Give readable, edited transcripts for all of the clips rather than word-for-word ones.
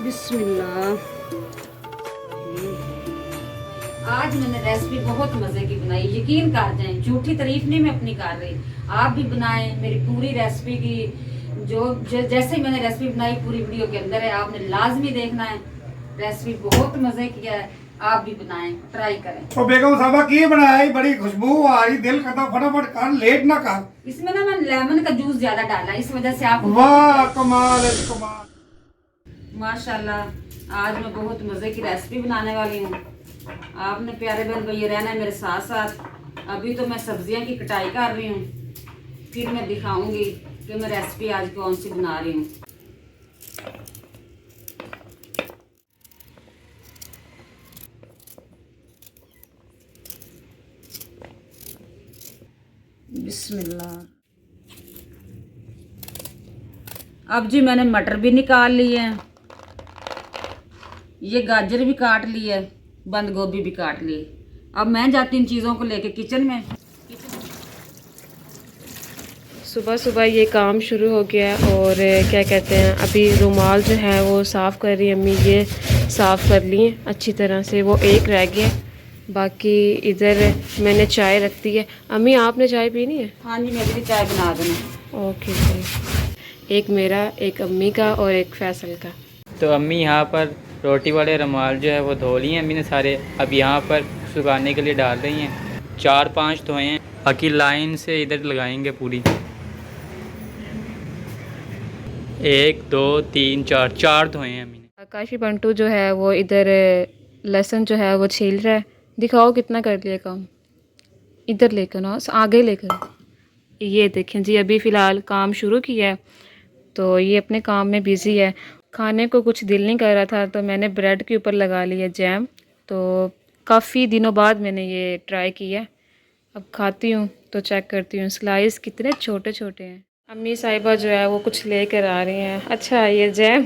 बिस्मिल्लाह। आज मैंने रेसिपी बहुत मजे की बनाई, यकीन कर जाएं, झूठी तारीफ नहीं मैं अपनी कर रही। आप भी बनाएं मेरी पूरी रेसिपी की, जैसे ही मैंने रेसिपी बनाई पूरी वीडियो के अंदर है, आपने लाजमी देखना है। रेसिपी बहुत मजे की है, आप भी बनाएं, ट्राई करें। तो बेगम साहबा की बनाया है, बड़ी खुशबू आ रही, दिल करता फटाफट कर, लेट ना कर। इसमें ना मैं लेमन का जूस ज्यादा डाला, इस वजह से आप वाह कमाल है, कमाल। माशाल्लाह आज मैं बहुत मजे की रेसिपी बनाने वाली हूँ। आपने प्यारे बहन भैया रहना है मेरे साथ साथ। अभी तो मैं सब्जियां की कटाई कर रही हूँ, फिर मैं दिखाऊंगी कि मैं रेसिपी आज कौन सी बना रही हूँ। बिस्मिल्लाह। अब जी मैंने मटर भी निकाल लिए हैं, ये गाजर भी काट ली है, बंद गोभी भी काट ली। अब मैं जाती इन चीज़ों को लेके किचन में। सुबह सुबह ये काम शुरू हो गया और क्या कहते हैं, अभी रुमाल जो है वो साफ़ कर रही है अम्मी। ये साफ़ कर लिए अच्छी तरह से, वो एक रह गया, बाकी इधर मैंने चाय रख दी है। अम्मी आपने चाय पीनी है? हाँ जी मेरी भी चाय बना देना। ओके जी, एक मेरा, एक अम्मी का और एक फैसल का। तो अम्मी यहाँ पर रोटी वाले रुमाल जो है वो धो लिए हैं अम्मी ने सारे, अब यहाँ पर सुखाने के लिए डाल रही हैं। 4-5 धोए हैं, बाकी लाइन से इधर लगाएंगे पूरी। 1 2 3 4 4 धोए हैं अम्मी ने। आकाशी बंटू जो है वो इधर लहसुन जो है वो छील रहा है। दिखाओ कितना कर लिया काम, इधर लेकर ना, आगे लेकर। ये देखें जी, अभी फ़िलहाल काम शुरू किया है तो ये अपने काम में बिज़ी है। खाने को कुछ दिल नहीं कर रहा था तो मैंने ब्रेड के ऊपर लगा लिया जैम। तो काफ़ी दिनों बाद मैंने ये ट्राई किया, अब खाती हूँ तो चेक करती हूँ स्लाइस कितने छोटे छोटे हैं। अम्मी साहिबा जो है वो कुछ लेकर आ रही हैं। अच्छा ये जैम,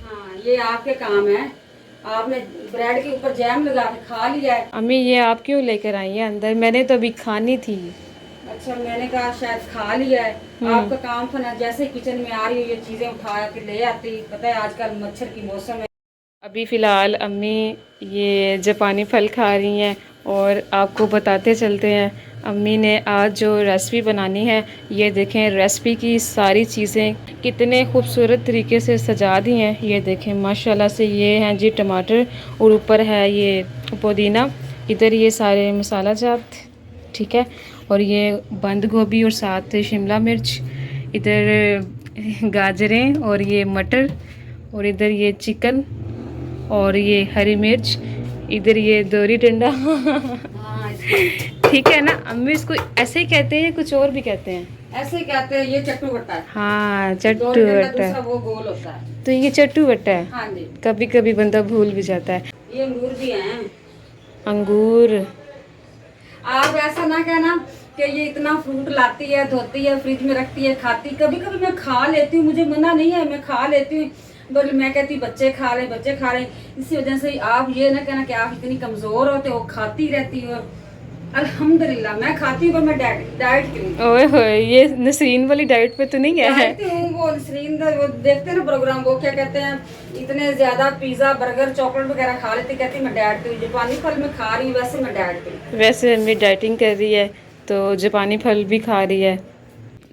हाँ ये आपके काम है, आपने ब्रेड के ऊपर जैम लगा के खा लिया है। अम्मी ये आप क्यों लेकर आई हैं अंदर? मैंने तो अभी खानी थी। अच्छा मैंने कहा शायद खा लिया है। आपका काम था ना, जैसे किचन में आ रही हो ये चीजें उठा के ले आती। पता है आजकल मच्छर की मौसम है। अभी फ़िलहाल अम्मी ये जापानी फल खा रही हैं और आपको बताते चलते हैं अम्मी ने आज जो रेसिपी बनानी है। ये देखें रेसिपी की सारी चीज़ें कितने खूबसूरत तरीके से सजा दी हैं। ये देखें माशाल्लाह से, ये हैं जी टमाटर और ऊपर है ये पुदीना, इधर ये सारे मसाला जात, ठीक है, और ये बंद गोभी और साथ शिमला मिर्च, इधर गाजरें और ये मटर, और इधर ये चिकन और ये हरी मिर्च, इधर ये दोरी डंडा। ठीक है ना अम्मी, इसको ऐसे ही कहते हैं, कुछ और भी कहते हैं? ऐसे ही कहते हैं, ये चट्टू बट्टा है। हाँ चट्टू दोरी डंडा बट्टा, दूसरा वो गोल होता है। तो ये चट्टू बट्टा है। हाँ जी, कभी कभी बंदा भूल भी जाता है। ये अंगूर भी हैं। अंगूर, आप ऐसा ना कहना कि ये इतना फ्रूट लाती है, धोती है, फ्रिज में रखती है, खाती। कभी कभी मैं खा लेती हूँ, मुझे मना नहीं है, मैं खा लेती हूँ। बट मैं कहती बच्चे खा रहे, बच्चे खा रहे, इसी वजह से आप ये ना कहना कि आप इतनी कमजोर होते हो, खाती रहती हो। अल्हम्दुलिल्लाह मैं खाती हूँ, पर मैं डाइट के लिए। ओए होए, ये नसरीन वाली डाइट पे तो नहीं है? डाइट हूँ। वो नसरीन का वो देखते हैं ना प्रोग्राम, वो क्या कहते हैं, इतने ज्यादा पिज्जा बर्गर चॉकलेट वगैरह खा लेती, कहती मैं डाइट पे हूँ। जापानी फल में खा रही हूँ, वैसे मैं डाइट पे हूँ। वैसे अम्मी डाइटिंग कर रही है तो जापानी फल भी खा रही है।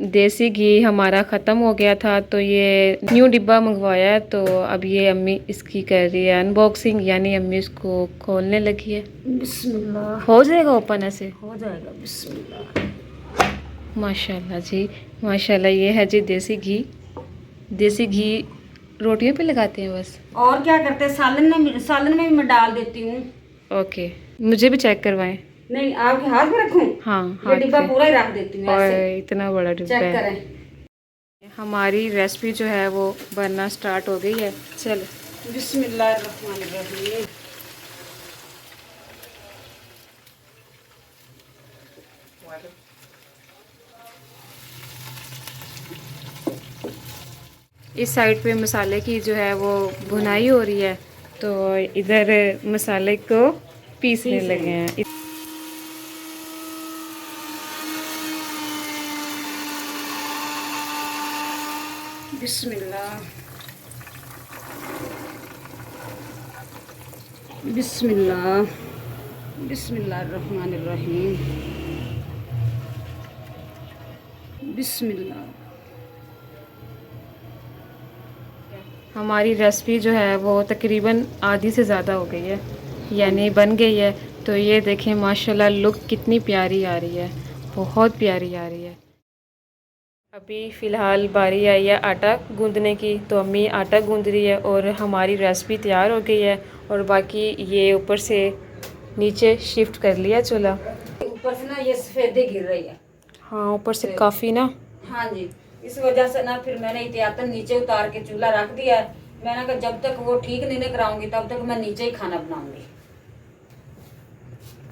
देसी घी हमारा ख़त्म हो गया था तो ये न्यू डिब्बा मंगवाया है, तो अब ये अम्मी इसकी कर रही है अनबॉक्सिंग, यानी अम्मी इसको खोलने लगी है। बिस्मिल्लाह। हो जाएगा ओपन ऐसे? हो जाएगा, बिस्मिल्लाह। माशाल्लाह जी माशाल्लाह। ये है जी देसी घी। देसी घी रोटियों पे लगाते हैं बस? और क्या करते हैं, सालन में भी मैं डाल देती हूँ। ओके, मुझे भी चेक करवाएं। नहीं आपके हाथ में रखूं? हाँ ये हाथ डिब्बा पे। पूरा ही रख देती हूँ और ऐसे। इतना बड़ा डिब्बा चेक है। करें। हमारी रेसिपी जो है वो बनना स्टार्ट हो गई है। चलो बिस्मिल्लाहिर्रहमानिर्रहीम। इस साइड पे मसाले की जो है वो भुनाई हो रही है, तो इधर मसाले को पीसने लगे हैं। बिस्मिल्लाह। बिस्मिल्लाह बिस्मिल्लाहिर्रहमानिर्रहीम बिस्मिल्लाह। हमारी रेसिपी जो है वो तकरीबन आधी से ज़्यादा हो गई है, यानी बन गई है। तो ये देखें माशाल्लाह लुक कितनी प्यारी आ रही है, बहुत प्यारी आ रही है। अभी फ़िलहाल बारी आई है आटा गूंदने की, तो अम्मी आटा गूंद रही है और हमारी रेसिपी तैयार हो गई है। और बाकी ये ऊपर से नीचे शिफ्ट कर लिया चूल्हा। ऊपर से ना ये सफेदी गिर रही है। हाँ, ऊपर से काफ़ी ना। हाँ जी, इस वजह से ना फिर मैंने एहतियातन नीचे उतार के चूल्हा रख दिया है। मैंने कहा जब तक वो ठीक नहीं कराऊंगी तब तक मैं नीचे ही खाना बनाऊंगी।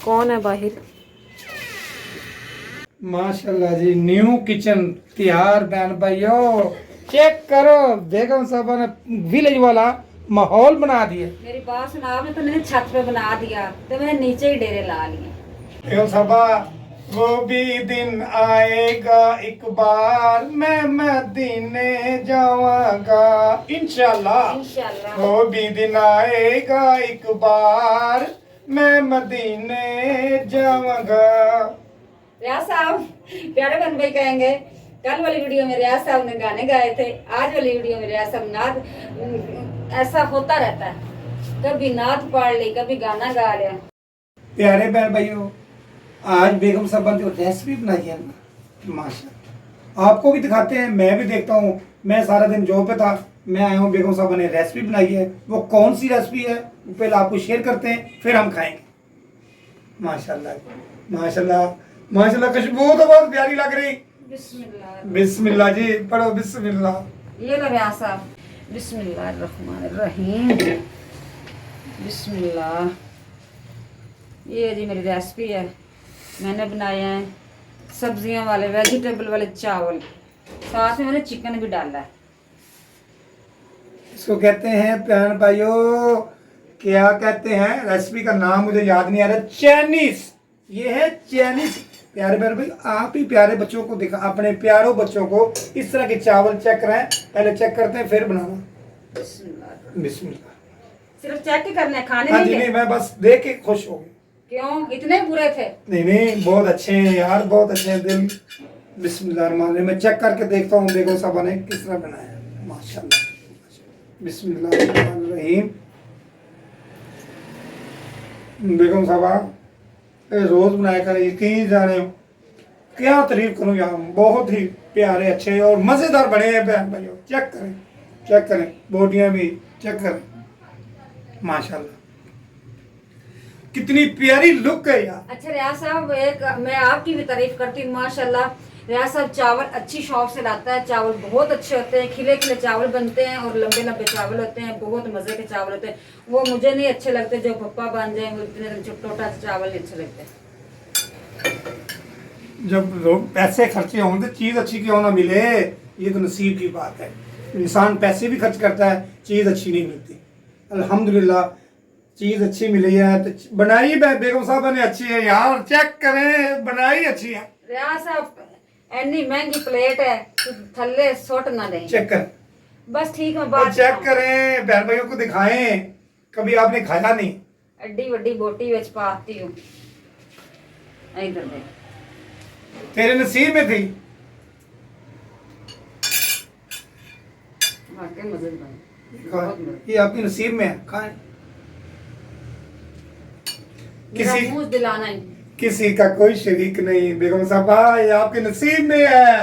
कौन है बाहर? माशाल्लाह जी, न्यू किचन तैयार बहन भाइयों। चेक करो, बेगम साहबा ने विलेज वाला माहौल बना दिया। मेरी बात सुना, आपने तो मैंने छत पे बना दिया, तो मैंने नीचे ही डेरे ला लिए। बेगम साहबा, वो भी दिन आएगा एक बार मैं मदीने जाऊंगा इंशाल्लाह। इंशाल्लाह। वो भी दिन आएगा एक बार मैं मदीने जाऊंगा। रियाज साहब, प्यारे बहन भाई कहेंगे कल वाली वीडियो में रियाज साहब ने गाने गाए थे, आज वाली वीडियो में रियाज साहब नात। ऐसा होता रहता है, कभी नात पढ़ ली, कभी गाना गा लिया। प्यारे बहन भाइयों, आज बेगम साहबा ने रेसिपी बनाई है ना, माशाल्लाह। आपको भी दिखाते हैं, मैं भी देखता हूँ। मैं सारा दिन जॉब पे था, मैं आया हूँ, बेगम साहबा ने रेसिपी बनाई है। वो कौन सी रेसिपी है पहले आपको शेयर करते हैं, फिर हम खाएंगे। माशाल्लाह माशाल्लाह माशाल्लाह, खुशबू तो बहुत प्यारी लग रही। बिस्मिल्लाह। बिस्मिल्लाह जी, पढ़ो बिस्मिल्लाह। ये लो रियाज साहब, बिस्मिल्लाहिर्रहमानिर्रहीम बिस्मिल्लाह। ये जी मेरी रेसिपी है। मैंने बनाए हैं सब्जियों वाले, वेजिटेबल वाले चावल, साथ में मैंने चिकन भी डाला है। इसको कहते हैं प्यारे भाइयों, क्या कहते हैं, रेसिपी का नाम मुझे याद नहीं आ रहा, चाइनीज। ये है चाइनीज। प्यारे प्यारे भाई, आप ही प्यारे बच्चों को दिखा, अपने प्यारों बच्चों को इस तरह के चावल चेक कराएं। पहले चेक करते हैं फिर बनाना। बिस्मिल्लाह। बिस्मिल्लाह। सिर्फ चेक ही करने, खाने हाँ जी, नहीं नहीं, है। मैं बस देख के खुश हो गया। क्यों इतने बुरे थे? नहीं नहीं, बहुत अच्छे हैं यार, बहुत अच्छे हैं दिल। बिस्मिल्लाह, मैं चेक करके देखता हूँ बेगम साहबा ने किस तरह बनाया है। माशाल्लाह। बिस्मिल्लाहिर्रहमानिर्रहीम। बेगम साहबा रोज बनाया करें, यकीन जाने क्या तारीफ करूँ यार, बहुत ही प्यारे अच्छे और मज़ेदार बने हैं बहन भाइयों। चेक करें, चेक करें, बोटियाँ भी चेक करें। माशाल्लाह, कितनी प्यारी लुक है यार। अच्छा रियाज साहब, एक मैं आपकी भी तारीफ करती हूँ माशाल्लाह। रियाज साहब चावल अच्छी शॉप से लाता है, चावल बहुत अच्छे होते हैं, खिले खिले चावल बनते हैं और लंबे लंबे चावल होते हैं, बहुत मजे के चावल होते हैं। वो मुझे नहीं अच्छे लगते, जो पप्पा बन जाए वो इतने छोटा चावल नहीं अच्छे लगते। जब लोग पैसे खर्चे हों तो चीज़ अच्छी क्यों ना मिले, ये तो नसीब की बात है। इंसान पैसे भी खर्च करता है, चीज़ अच्छी नहीं मिलती। अल्हम्दुलिल्लाह चीज़ अच्छी मिली है, तो बनाई बेगम साहबा ने अच्छी है यार। चेक करें, बनाई अच्छी है। रियाज साहब इतनी महंगी प्लेट है, तो थल्ले सुट ना दें। चेक कर, बस ठीक है, और बात चेक करें, बहन भाइयों को दिखाएं। कभी आपने खाया नहीं। एड्डी वड्डी बोटी विच पाती हूँ। इधर देख, तेरे नसीब में थी। वाकई मजे बने, बहुत मजे। ये आपके नसीब में है, खाएं। मेरा किसी मुंह दिलाना ही। किसी का कोई शरीक नहीं बेगम साहबा, ये आपके नसीब में है।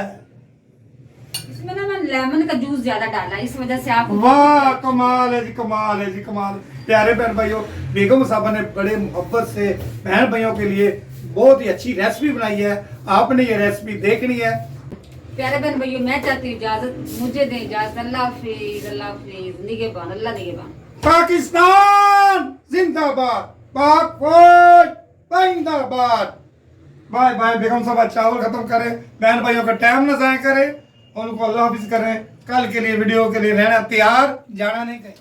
इसमें ना मैं लेमन का जूस ज्यादा डाला, इस वजह से आप। वाह, कमाल है जी, कमाल है जी, कमाल। प्यारे बहन भाइयों, बेगम साहबा ने बड़े मोहब्बत से बहन भाइयों के लिए बहुत ही अच्छी रेसिपी बनाई है। आपने ये रेसिपी देखनी है। प्यारे बहन भाइयों, मैं चाहती हूँ इजाजत, मुझे दें इजाजत। अल्लाह हाफिज, अल्लाह हाफिज, निगहबान, अल्लाह निगहबान। पाकिस्तान जिंदाबाद, पाक फौज जिंदाबाद। Bye bye. बेगम साहबा चावल खत्म करें, बहन भाइयों का टाइम न जाया करें, उनको अल्लाह हाफिज करें। कल के लिए वीडियो के लिए रहना तैयार, जाना नहीं कहीं।